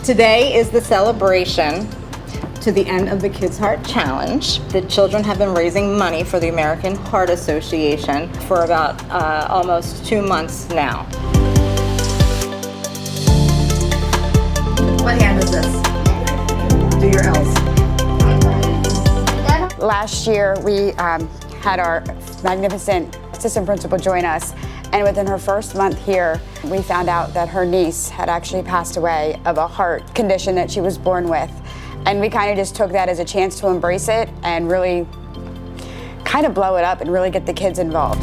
Today is the celebration to the end of the Kids Heart Challenge. The children have been raising money for the American Heart Association for about almost 2 months now. What hand is this? Do your L's. Last year, we had our magnificent assistant principal join us, and within her first month here, we found out that her niece had actually passed away of a heart condition that she was born with. And we kind of just took that as a chance to embrace it and really kind of blow it up and really get the kids involved.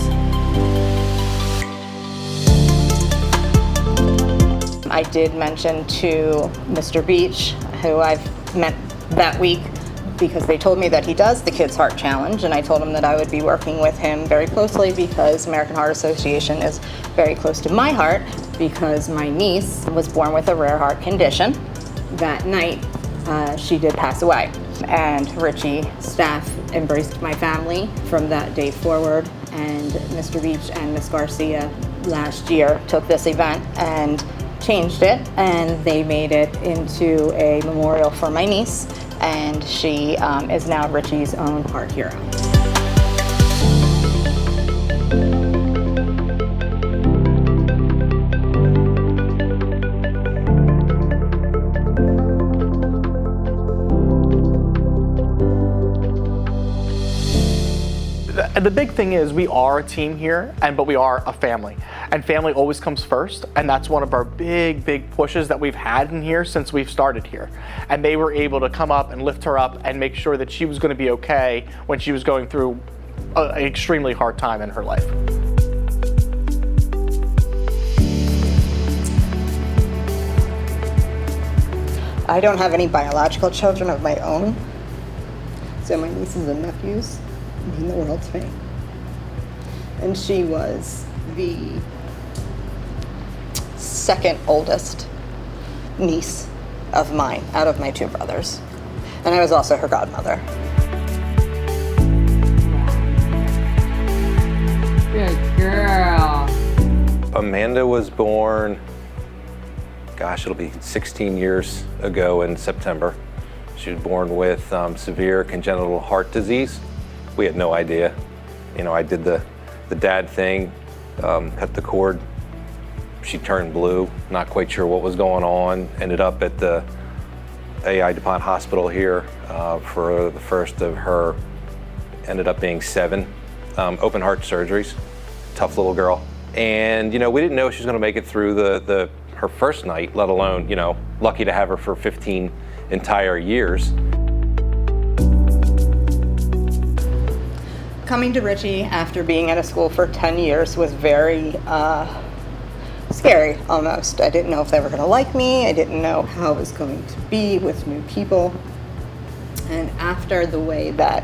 I did mention to Mr. Beach, who I've met that week, because they told me that he does the Kids Heart Challenge, and I told him that I would be working with him very closely because American Heart Association is very close to my heart because my niece was born with a rare heart condition. That night, she did pass away, and Richey staff embraced my family from that day forward, and Mr. Beach and Miss Garcia last year took this event and changed it, and they made it into a memorial for my niece, and she is now Richey's own heart hero. The big thing is we are a team here, but we are a family. And family always comes first, and that's one of our big pushes that we've had in here since we've started here. And they were able to come up and lift her up and make sure that she was going to be okay when she was going through an extremely hard time in her life. I don't have any biological children of my own, so my nieces and nephews mean the world to me. And she was the second oldest niece of mine out of my 2 brothers. And I was also her godmother. Good girl. Amanda was born, gosh, it'll be 16 years ago in September. She was born with severe congenital heart disease. We had no idea. You know, I did the dad thing, cut the cord. She turned blue, not quite sure what was going on. Ended up at the AI DuPont Hospital here for the first of her, ended up being 7 open heart surgeries. Tough little girl. And, you know, we didn't know she was gonna make it through her first night, let alone, you know, lucky to have her for 15 entire years. Coming to Richey after being at a school for 10 years was very scary, almost. I didn't know if they were going to like me. I didn't know how it was going to be with new people. And after the way that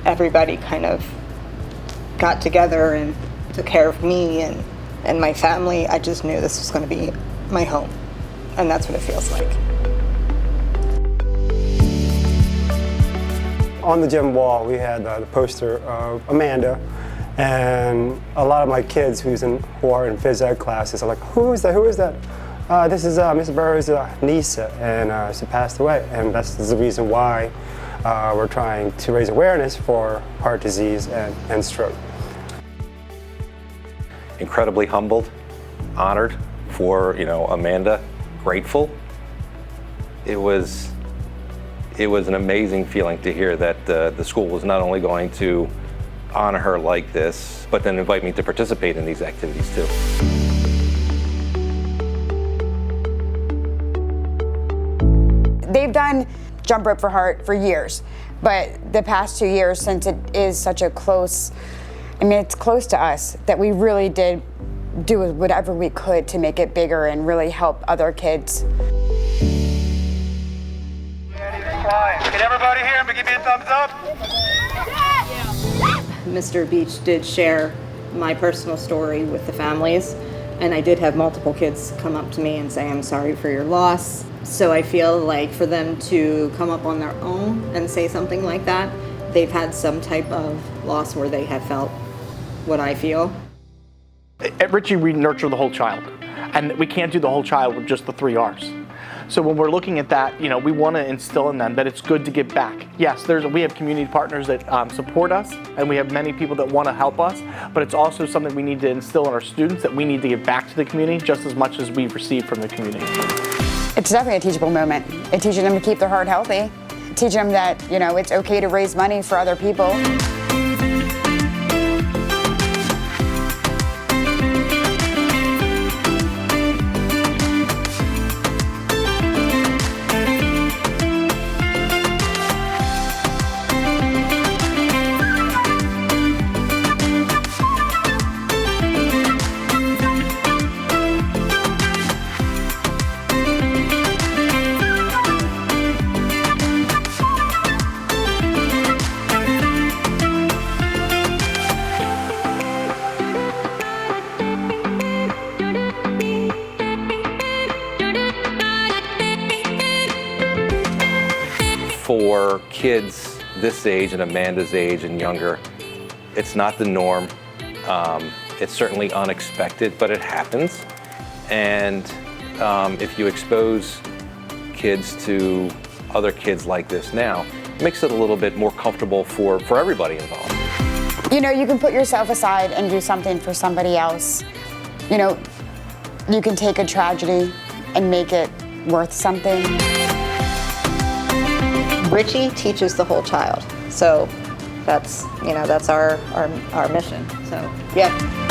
everybody kind of got together and took care of me and my family, I just knew this was going to be my home. And that's what it feels like. On the gym wall, we had the poster of Amanda, and a lot of my kids who are in phys ed classes are like, who is that? Who is that? This is Miss Burrow's niece, and she passed away. And that's the reason why we're trying to raise awareness for heart disease and stroke. Incredibly humbled, honored for, you know, Amanda, grateful. It was an amazing feeling to hear that the school was not only going to honor her like this, but then invite me to participate in these activities too. They've done Jump Rope for Heart for years, but the past 2 years, since it is such a close, I mean, it's close to us, that we really did do whatever we could to make it bigger and really help other kids. Can everybody hear me? Give me a thumbs up. Mr. Beach did share my personal story with the families, and I did have multiple kids come up to me and say, I'm sorry for your loss. So I feel like for them to come up on their own and say something like that, they've had some type of loss where they have felt what I feel. At Richey, we nurture the whole child, and we can't do the whole child with just the 3 R's. So when we're looking at that, we want to instill in them that it's good to give back. Yes, we have community partners that support us, and we have many people that want to help us, but it's also something we need to instill in our students that we need to give back to the community just as much as we've received from the community. It's definitely a teachable moment. It teaches them to keep their heart healthy, teaching them that, it's okay to raise money for other people. For kids this age and Amanda's age and younger, it's not the norm. It's certainly unexpected, but it happens. And if you expose kids to other kids like this now, it makes it a little bit more comfortable for everybody involved. You can put yourself aside and do something for somebody else. You can take a tragedy and make it worth something. Richey teaches the whole child, so that's our mission. So yeah.